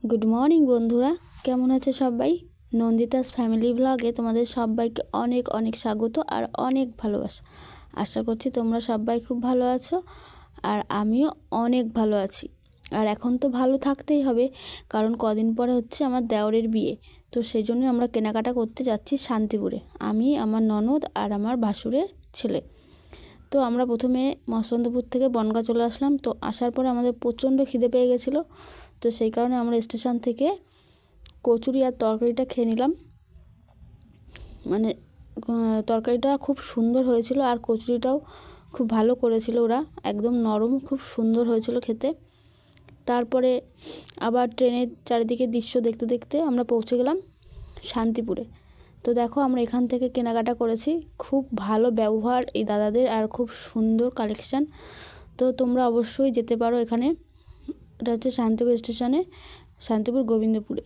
Good morning বন্ধুরা, কেমন আছে সবাই? নন্দিতাস ফ্যামিলি ব্লগে তোমাদের সবাইকে অনেক অনেক স্বাগত আর অনেক ভালোবাসা। আশা করছি তোমরা সবাই খুব ভালো আছো আর আমিও অনেক ভালো আছি। আর এখন তো ভালো থাকতেই হবে, কারণ কদিন পরে হচ্ছে আমার দেওরের বিয়ে। তো সেই জন্য আমরা কেনাকাটা করতে যাচ্ছি শান্তিপুরে, আমি, আমার ননদ আর আমার ভাসুরের ছেলে। তো আমরা প্রথমে মসলন্দপুর থেকে বনগাঁ চলে আসলাম। তো আসার পরে আমাদের প্রচণ্ড খিদে পেয়ে গেছিলো। তো সেই কারণে আমরা স্টেশন থেকে কচুরি আর তরকারিটা খেয়ে নিলাম। মানে তরকারিটা খুব সুন্দর হয়েছিল আর কচুরিটাও খুব ভালো করেছিল ওরা, একদম নরম, খুব সুন্দর হয়েছিল খেতে। তারপরে আবার ট্রেনের চারিদিকে দৃশ্য দেখতে দেখতে আমরা পৌঁছে গেলাম শান্তিপুরে। তো দেখো আমরা এখান থেকে কেনাকাটা করেছি, খুব ভালো ব্যবহার এই দাদাদের আর খুব সুন্দর কালেকশান। তো তোমরা অবশ্যই যেতে পারো এখানে। এটা হচ্ছে শান্তিপুর স্টেশনে, শান্তিপুর গোবিন্দপুরে।